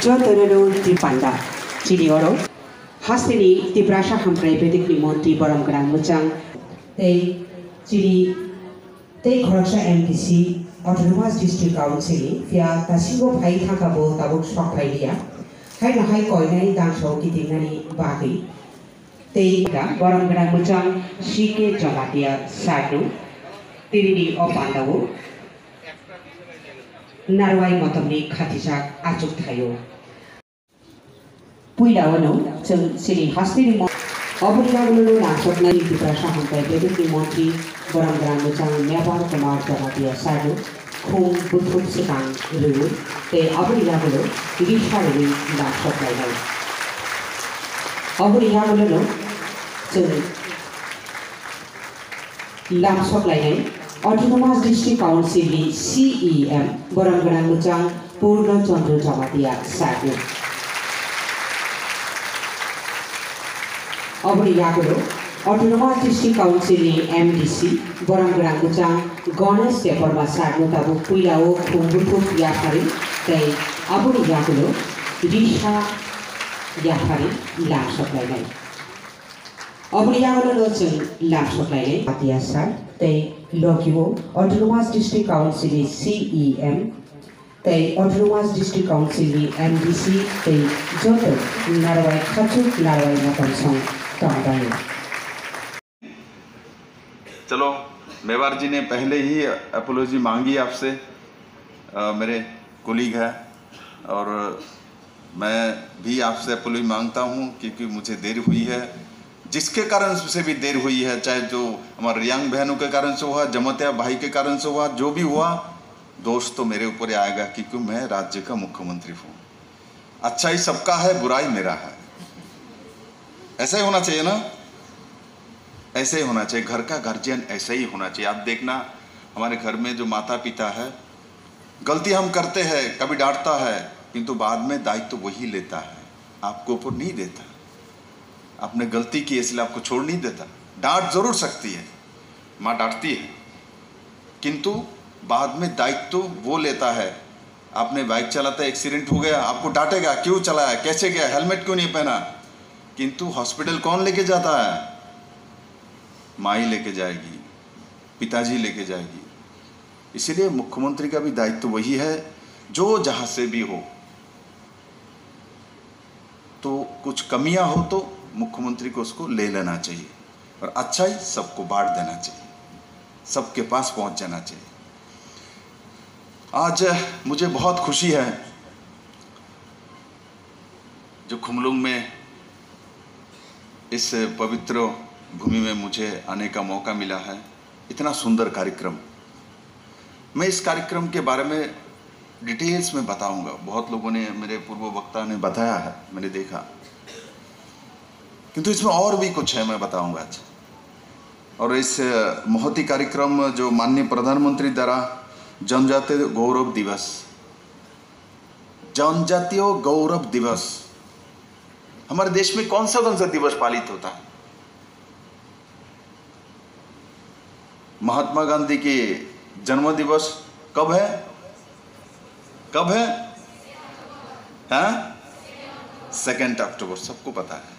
Jotororo Dipanda, Chilioro, Hastini, Tibrasha Hambre, Pedicli Monti, Borom Grand Muchang, they Chili, they Korosha MDC, Autonomous District Council, via Tasigo Pai Takabo, Tabuk Shop idea, Haina Hai Koine, Dansho, Kitinari, Baki, they Borom Grand Muchang, Shike Jalatia, Sadu, Tiri of Pandawo, Narwai Motomni, Katijak, Achuk Tayo. Puidawano, Sili Hastini, Obrigado Nasok na Tibrasha Hambre, Pedicli Monti, Borom Grand Muchang, Nepal Kumar Jalatia, Sadu, Kung Butup Sikang, Rulu, te Obrigado, Rishari, Lapsok Lainai. Obrigado, Lapsok Lainai, Autonomous District Council, CEM, Borom Grand Muchang, Purno Chandra Jalatia, Sadu. Obrigado, Autonomous District Council MDC, Borom Grand Muchang, Gones de Forma Sadu Tabu Puilao, Kumbutu Yafari, they Obrigado, Risha Yafari, Lapsok Lainai. Obrigado, Lapsok Lainai, Matiasa, they Lokio, Autonomous District Council CEM, they Autonomous District Council MDC, they Joto, Narawai Kachuk, Narawai Matansong. चलो मेवार जी ने पहले ही apology मांगी आपसे, मेरे colleague है और मैं भी आपसे अपोलॉजी मांगता हूँ क्योंकि मुझे देर हुई है, जिसके कारण से भी देर हुई है, चाहे जो हमारे रियांग बहनों के कारण से हुआ, जमतिया भाई के कारण से हुआ, जो भी हुआ दोस्त तो मेरे ऊपर आएगा क्योंकि मैं राज्य का मुख्यमंत्री हूँ। अच्छाई सबका है, बुराई मेरा है, ऐसा ही होना चाहिए ना, ऐसे ही होना चाहिए। घर का गार्जियन ऐसा ही होना चाहिए। आप देखना हमारे घर में जो माता पिता है, गलती हम करते हैं, कभी डांटता है, किंतु बाद में दायित्व तो वही लेता है, आपको ऊपर नहीं देता। आपने गलती की इसलिए आपको छोड़ नहीं देता। डांट जरूर सकती है, माँ डांटती है, किंतु बाद में दायित्व वो लेता है। आपने बाइक चलाता, एक्सीडेंट हो गया, आपको डांटेगा, क्यों चलाया, कैसे गया, हेलमेट क्यों नहीं पहना, किंतु हॉस्पिटल कौन लेके जाता है? माँ ही लेके जाएगी, पिताजी लेके जाएगी। इसीलिए मुख्यमंत्री का भी दायित्व वही है, जो जहाँ से भी हो तो कुछ कमियां हो तो मुख्यमंत्री को उसको ले लेना चाहिए और अच्छाई सबको बांट देना चाहिए, सबके पास पहुंच जाना चाहिए। आज मुझे बहुत खुशी है जो खुमलुंग में इस पवित्र भूमि में मुझे आने का मौका मिला है। इतना सुंदर कार्यक्रम, मैं इस कार्यक्रम के बारे में डिटेल्स में बताऊंगा। बहुत लोगों ने, मेरे पूर्व वक्ता ने बताया है, मैंने देखा, किंतु इसमें और भी कुछ है, मैं बताऊंगा आज। और इस महती कार्यक्रम जो माननीय प्रधानमंत्री द्वारा जनजातीय गौरव दिवस, जनजातीय गौरव दिवस, हमारे देश में कौन सा दिवस पालित होता है? महात्मा गांधी के जन्म दिवस कब है? कब है? हाँ, 2 अक्टूबर, सबको पता है।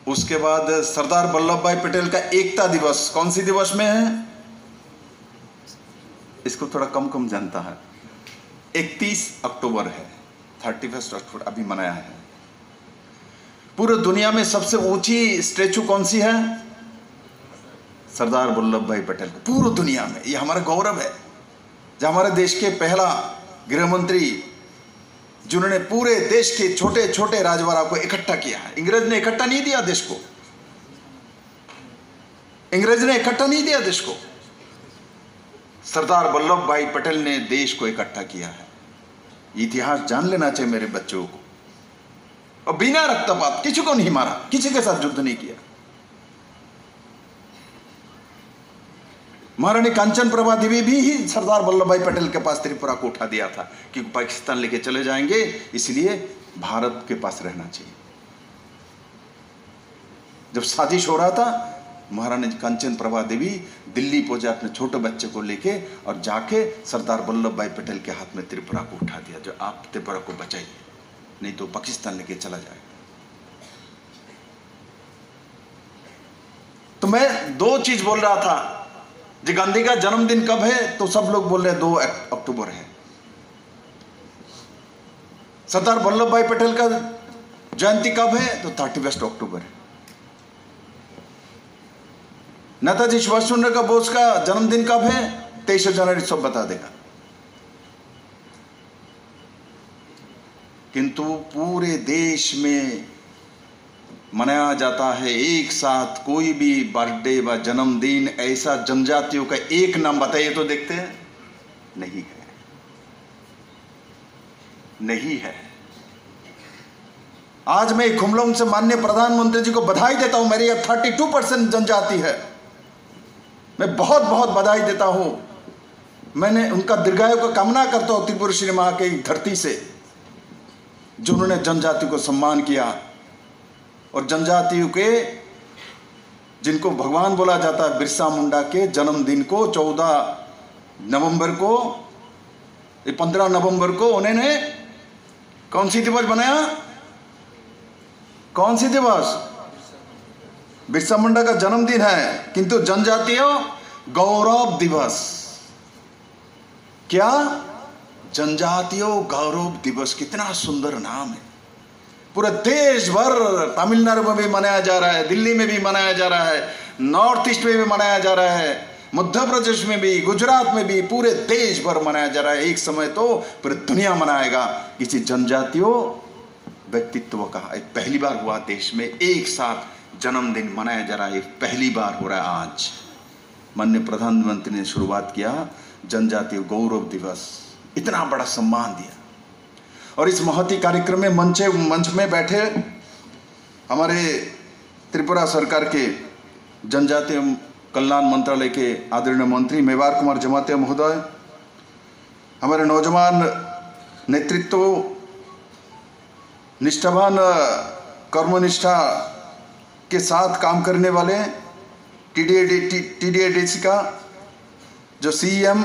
उसके बाद सरदार वल्लभ भाई पटेल का एकता दिवस कौन सी दिवस में है? इसको थोड़ा कम जानता है, 31 अक्टूबर है, 31 अक्टूबर अभी मनाया है। पूरे दुनिया में सबसे ऊंची स्टैचू कौन सी है? सरदार वल्लभ भाई पटेल। पूरी दुनिया में ये हमारा गौरव है, जो हमारे देश के पहला गृह मंत्री जिन्होंने पूरे देश के छोटे छोटे राजवाड़ा को इकट्ठा किया है। इंग्रज ने इकट्ठा नहीं दिया देश को, इंग्रज ने इकट्ठा नहीं दिया देश को, सरदार वल्लभ भाई पटेल ने देश को इकट्ठा किया है। इतिहास जान लेना चाहिए मेरे बच्चों को। और बिना रक्तपात किसी को नहीं मारा, किसी के साथ युद्ध नहीं किया। महारानी कांचन प्रभा देवी भी ही सरदार वल्लभ भाई पटेल के पास त्रिपुरा को उठा दिया था कि पाकिस्तान लेके चले जाएंगे, इसलिए भारत के पास रहना चाहिए। जब साजिश हो रहा था महारानी कंचन प्रभा देवी दिल्ली पहुंचे अपने छोटे बच्चे को लेके और जाके सरदार वल्लभ भाई पटेल के हाथ में त्रिपुरा को उठा दिया, जो आप त्रिपुरा को बचाइए नहीं तो पाकिस्तान लेके चला जाएगा। तो मैं दो चीज बोल रहा था, जी गांधी का जन्मदिन कब है, तो सब लोग बोल रहे 2 अक्टूबर है। सरदार वल्लभ भाई पटेल का जयंती कब है, तो 31 अक्टूबर है। नेताजी सुभाष चंद्र बोस का जन्मदिन कब है, 23 जनवरी, सब बता देगा। किंतु पूरे देश में मनाया जाता है एक साथ कोई भी बर्थडे व जन्मदिन, ऐसा जनजातियों का एक नाम बताइए तो देखते हैं, नहीं है, नहीं है। आज मैं खुमलोंग से माननीय प्रधानमंत्री जी को बधाई देता हूं, मेरी 32% जनजाति है, मैं बहुत बहुत बधाई देता हूं। मैंने उनका दीर्घायु का कामना करता हूं त्रिपुरा श्री मां की धरती से, जो उन्होंने जनजाति को सम्मान किया और जनजातियों के जिनको भगवान बोला जाता है, बिरसा मुंडा के जन्मदिन को 14 नवंबर को, 15 नवंबर को उन्होंने कौन सी दिवस बनाया, कौन सी दिवस, बिरसा मुंडा का जन्मदिन है, किंतु जनजातियों गौरव दिवस। क्या, जनजातियों गौरव दिवस, कितना सुंदर नाम है। पूरे देश भर, तमिलनाडु में भी मनाया जा रहा है, दिल्ली में भी मनाया जा रहा है, नॉर्थ ईस्ट में भी मनाया जा रहा है, मध्य प्रदेश में भी, गुजरात में भी, पूरे देश भर मनाया जा रहा है। एक समय तो पूरी दुनिया मनाएगा किसी जनजातियों व्यक्तित्व का। एक पहली बार हुआ देश में एक साथ जन्मदिन मनाया जा रहा है, पहली बार हो रहा है आज। माननीय प्रधानमंत्री ने शुरुआत किया जनजातीय गौरव दिवस, इतना बड़ा सम्मान दिया। और इस महती कार्यक्रम में मंच में बैठे हमारे त्रिपुरा सरकार के जनजातीय कल्याण मंत्रालय के आदरणीय मंत्री मेवार कुमार जमातिया महोदय, हमारे नौजवान नेतृत्व, निष्ठावान कर्मनिष्ठा के साथ काम करने वाले TDIDC का जो CM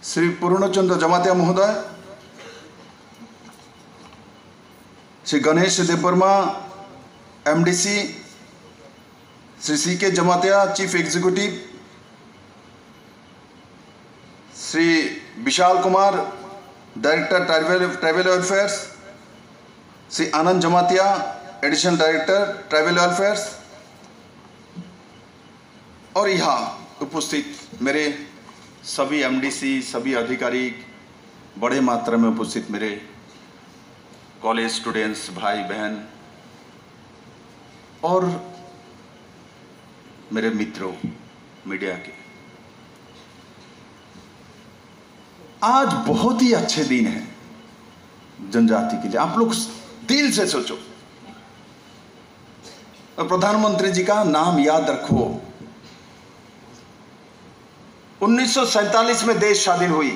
श्री पूर्णचंद्र जमातिया महोदय, Shri Ganesh Debbarma MDC, Shri CK Jamatia chief executive, Shri Vishal Kumar director tribal welfares, Shri Anand Jamatia additional director tribal welfares, और यहाँ उपस्थित मेरे सभी MDC, सभी अधिकारी, बड़े मात्रा में उपस्थित मेरे कॉलेज स्टूडेंट्स, भाई बहन और मेरे मित्रों मीडिया के, आज बहुत ही अच्छे दिन है जनजाति के लिए। आप लोग दिल से सोचो और प्रधानमंत्री जी का नाम याद रखो। 1947 में देश स्वाधीन हुई,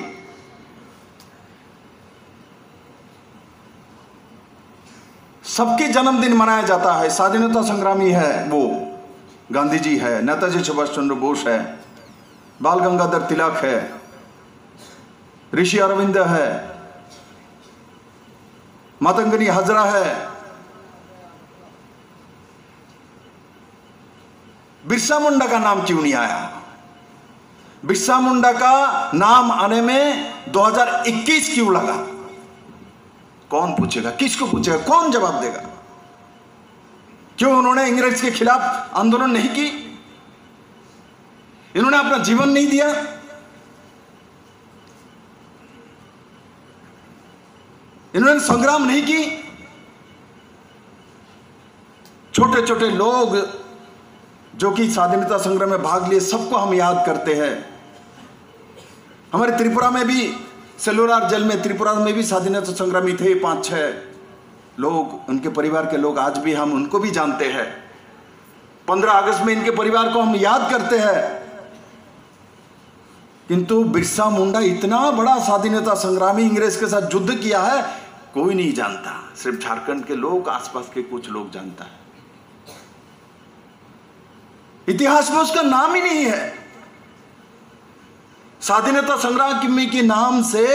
सबके जन्मदिन मनाया जाता है। स्वाधीनता संग्रामी है वो गांधी जी है, नेताजी सुभाष चंद्र बोस है, बाल गंगाधर तिलक है, ऋषि अरविंद है, मातंगनी हजरा है, बिरसा मुंडा का नाम क्यों नहीं आया? बिरसा मुंडा का नाम आने में 2021 क्यों लगा? कौन पूछेगा, किसको पूछेगा, कौन जवाब देगा? क्यों उन्होंने अंग्रेज के खिलाफ आंदोलन नहीं की? इन्होंने अपना जीवन नहीं दिया? इन्होंने संग्राम नहीं की? छोटे छोटे लोग जो कि स्वाधीनता संग्राम में भाग लिए, सबको हम याद करते हैं। हमारे त्रिपुरा में भी, सेलुलर जेल में त्रिपुरा में भी स्वाधीनता संग्रामी थे 5-6 लोग, उनके परिवार के लोग, आज भी हम उनको भी जानते हैं। 15 अगस्त में इनके परिवार को हम याद करते हैं। किंतु बिरसा मुंडा इतना बड़ा स्वाधीनता संग्रामी, इंग्रेज के साथ युद्ध किया है, कोई नहीं जानता, सिर्फ झारखंड के लोग, आसपास के कुछ लोग जानता है। इतिहास में उसका नाम ही नहीं है। स्वाधीनता संग्राम के नाम से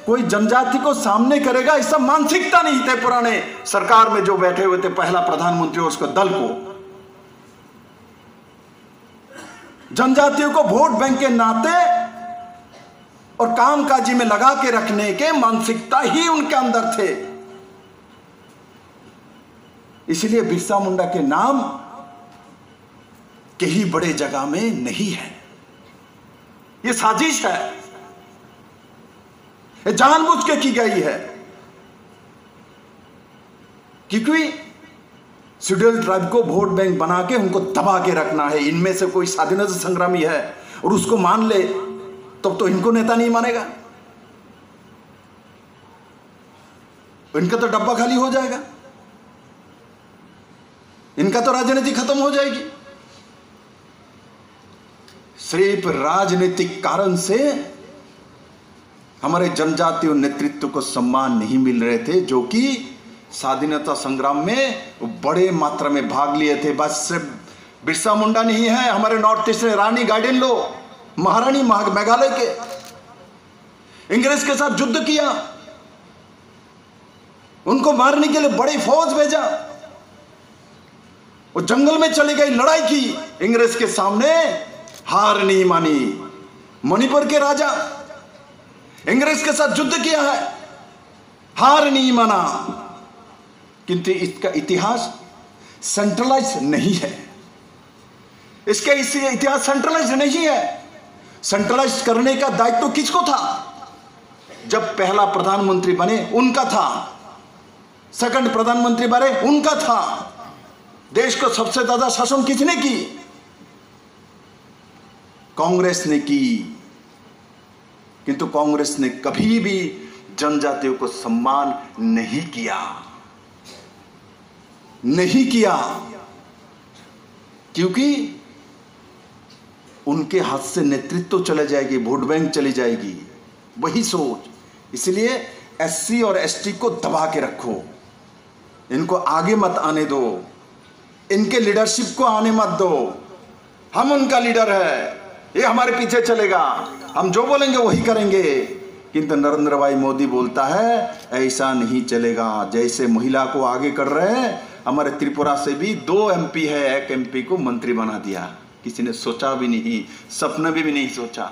कोई जनजाति को सामने करेगा ऐसा मानसिकता नहीं थे पुराने सरकार में जो बैठे हुए थे, पहला प्रधानमंत्री और उसका दल को। जनजातियों को वोट बैंक के नाते और कामकाजी में लगा के रखने के मानसिकता ही उनके अंदर थे। इसलिए बिरसा मुंडा के नाम कहीं बड़े जगह में नहीं है। यह साजिश है, यह जानबूझ के की गई है, क्योंकि शेड्यूल ट्राइब को वोट बैंक बना के उनको दबा के रखना है। इनमें से कोई स्वाधीनता संग्रामी है और उसको मान ले तब तो इनको नेता नहीं मानेगा, इनका तो डब्बा खाली हो जाएगा, इनका तो राजनीति खत्म हो जाएगी। सिर्फ राजनीतिक कारण से हमारे जनजातीय नेतृत्व को सम्मान नहीं मिल रहे थे, जो कि स्वाधीनता संग्राम में बड़े मात्रा में भाग लिए थे। बस सिर्फ बिरसा मुंडा नहीं है, हमारे नॉर्थ ईस्ट में रानी गाइडेनलो, महारानी मेघालय के, इंग्रेज के साथ युद्ध किया, उनको मारने के लिए बड़ी फौज भेजा, वो जंगल में चली गई, लड़ाई की, इंग्रेज के सामने हार नहीं मानी। मणिपुर के राजा इंग्रेज के साथ युद्ध किया है, हार नहीं माना, किंतु इसका इतिहास सेंट्रलाइज नहीं है। इसका इतिहास सेंट्रलाइज नहीं है। सेंट्रलाइज करने का दायित्व किसको था? जब पहला प्रधानमंत्री बने उनका था, सेकंड प्रधानमंत्री बने उनका था। देश को सबसे ज्यादा शासन किसने की? कांग्रेस ने की, किंतु कांग्रेस ने कभी भी जनजातियों को सम्मान नहीं किया, क्योंकि उनके हाथ से नेतृत्व चले जाएगी, वोट बैंक चली जाएगी, वही सोच। इसलिए एससी और एसटी को दबा के रखो, इनको आगे मत आने दो, इनके लीडरशिप को आने मत दो। हम उनका लीडर है, ये हमारे पीछे चलेगा, हम जो बोलेंगे वही करेंगे। किंतु नरेंद्र भाई मोदी बोलता है ऐसा नहीं चलेगा। जैसे महिला को आगे कर रहे हैं, हमारे त्रिपुरा से भी 2 एमपी है, एक एमपी को मंत्री बना दिया। किसी ने सोचा भी नहीं, सपने भी नहीं सोचा,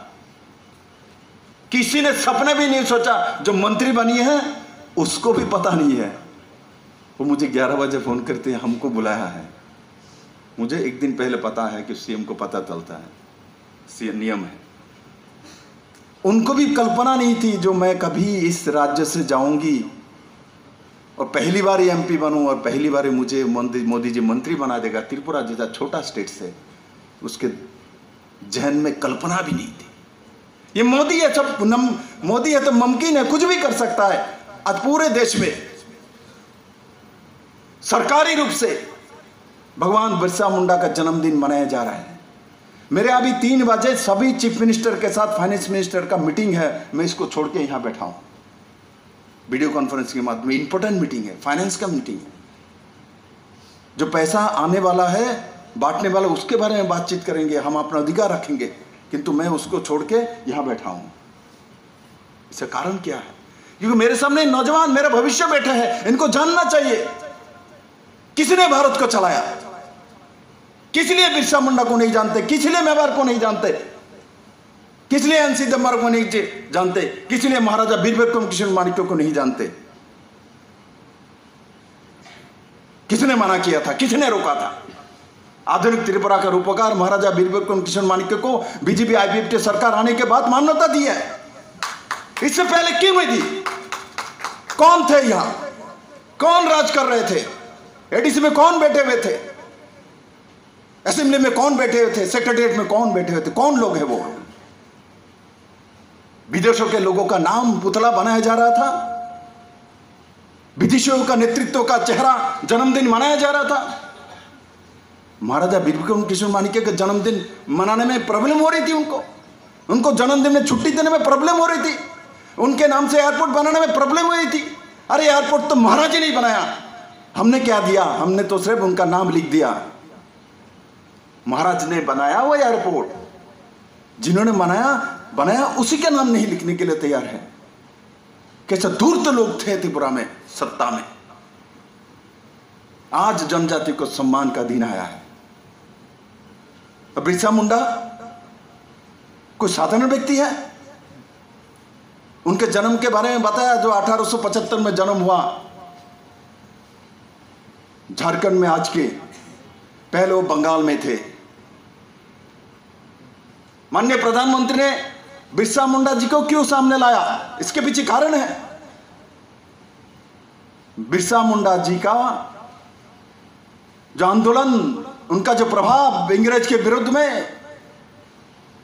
किसी ने सपने भी नहीं सोचा। जो मंत्री बनी है उसको भी पता नहीं है। वो मुझे 11 बजे फोन करते हैं, हमको बुलाया है। मुझे एक दिन पहले पता है कि सीएम को पता चलता है, नियम है। उनको भी कल्पना नहीं थी जो मैं कभी इस राज्य से जाऊंगी और पहली बार एमपी बनूं और पहली बार मुझे मोदी जी मंत्री बना देगा। त्रिपुरा जैसा छोटा स्टेट से उसके जहन में कल्पना भी नहीं थी। ये मोदी है, सब मोदी है तो मुमकिन है, कुछ भी कर सकता है। आज पूरे देश में सरकारी रूप से भगवान बिरसा मुंडा का जन्मदिन मनाया जा रहा है। मेरे अभी 3 बजे सभी चीफ मिनिस्टर के साथ फाइनेंस मिनिस्टर का मीटिंग है। मैं इसको छोड़ के यहाँ बैठा हूँ, वीडियो कॉन्फ्रेंस के माध्यम में। इंपॉर्टेंट मीटिंग है, फाइनेंस का मीटिंग है। जो पैसा आने वाला है, बांटने वाला, उसके बारे में बातचीत करेंगे, हम अपना अधिकार रखेंगे, किंतु मैं उसको छोड़ के यहाँ बैठा हूँ। इसका कारण क्या है? क्योंकि मेरे सामने नौजवान, मेरा भविष्य बैठे हैं, इनको जानना चाहिए किसने भारत को चलाया। किस लिए बिरसा मुंडा को नहीं जानते? किस लिए मेवाड़ को नहीं जानते? किस लिए एनसी दम्मार को नहीं जानते? किस लिए महाराजा वीर विक्रम किशोर माणिक्य को नहीं जानते? किसने मना किया था? किसने रोका था? आधुनिक त्रिपुरा का रूपकार महाराजा वीर विक्रम किशोर माणिक्य को बीजेपी आईपीएफ सरकार आने के बाद मान्यता दी है। इससे पहले क्यों नहीं दी? कौन थे यहां? कौन राज कर रहे थे? एडीसी में कौन बैठे हुए थे? असेंबली में कौन बैठे हुए थे? सेक्रेटरीट में कौन बैठे हुए थे? कौन लोग हैं वो? विदेशों के लोगों का नाम पुतला बनाया जा रहा था, विदेशियों का नेतृत्व का चेहरा जन्मदिन मनाया जा रहा था। महाराजा वीर विक्रम किशोर माणिक्य का जन्मदिन मनाने में प्रॉब्लम हो रही थी उनको जन्मदिन में छुट्टी देने में प्रॉब्लम हो रही थी, उनके नाम से एयरपोर्ट बनाने में प्रॉब्लम हो रही थी। अरे एयरपोर्ट तो महाराज जी ने बनाया, हमने क्या दिया? हमने तो सिर्फ उनका नाम लिख दिया। महाराज ने बनाया वो एयरपोर्ट, जिन्होंने बनाया उसी के नाम नहीं लिखने के लिए तैयार है। कैसे धूर्त लोग थे त्रिपुरा में सत्ता में। आज जनजाति को सम्मान का दिन आया है। बिरसा मुंडा कोई साधारण व्यक्ति है? उनके जन्म के बारे में बताया, जो 1875 में जन्म हुआ झारखंड में आज के, पहले वो बंगाल में थे। माननीय प्रधानमंत्री ने बिरसा मुंडा जी को क्यों सामने लाया, इसके पीछे कारण है। बिरसा मुंडा जी का जो आंदोलन, उनका जो प्रभाव अंग्रेज के विरुद्ध में,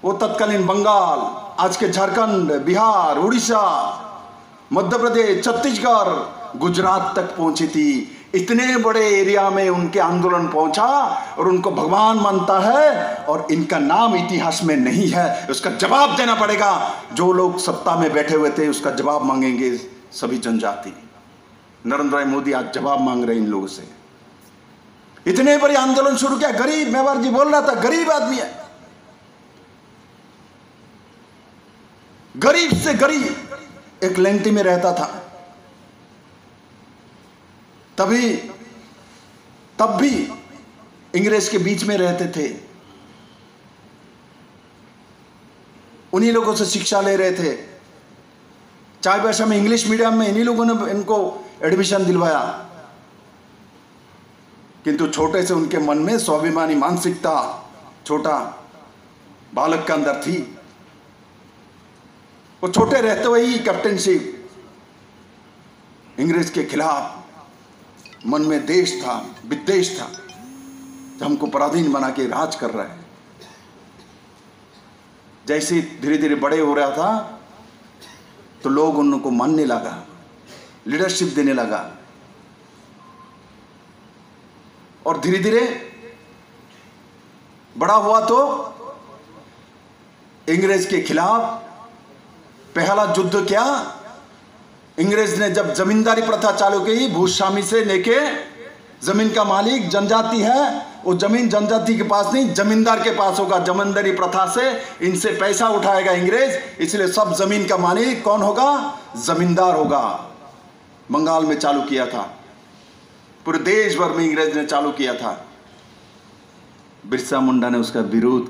वो तत्कालीन बंगाल, आज के झारखंड, बिहार, उड़ीसा, मध्य प्रदेश, छत्तीसगढ़, गुजरात तक पहुंची थी। इतने बड़े एरिया में उनके आंदोलन पहुंचा और उनको भगवान मानता है, और इनका नाम इतिहास में नहीं है। उसका जवाब देना पड़ेगा। जो लोग सत्ता में बैठे हुए थे उसका जवाब मांगेंगे सभी जनजाति। नरेंद्र भाई मोदी आज जवाब मांग रहे हैं इन लोगों से। इतने बड़े आंदोलन शुरू किया। गरीब, मेवाड़ जी बोल रहा था, गरीब आदमी है, गरीब से गरीब एक लेंटी में रहता था। तब भी अंग्रेज के बीच में रहते थे, उन्हीं लोगों से शिक्षा ले रहे थे। चाय भाषा में, इंग्लिश मीडियम में इन्हीं लोगों ने इनको एडमिशन दिलवाया। किंतु छोटे से उनके मन में स्वाभिमानी मानसिकता छोटा बालक के अंदर थी। वो छोटे रहते हुए ही कैप्टनशिप, अंग्रेज के खिलाफ मन में देश था, विद्वेष था, जो हमको पराधीन बना के राज कर रहा है। जैसे धीरे धीरे बड़े हो रहा था तो लोग उनको मानने लगा, लीडरशिप देने लगा, और धीरे धीरे बड़ा हुआ तो अंग्रेज के खिलाफ पहला युद्ध क्या, अंग्रेज ने जब जमींदारी प्रथा चालू की, भूस्वामी से लेके जमीन का मालिक जनजाति है, वो जमीन जनजाति के पास नहीं, जमींदार के पास होगा। जमींदारी प्रथा से इनसे पैसा उठाएगा अंग्रेज, इसलिए सब जमीन का मालिक कौन होगा, जमींदार होगा। बंगाल में चालू किया था, पूरे देश भर में अंग्रेज ने चालू किया था। बिरसा मुंडा ने उसका विरोध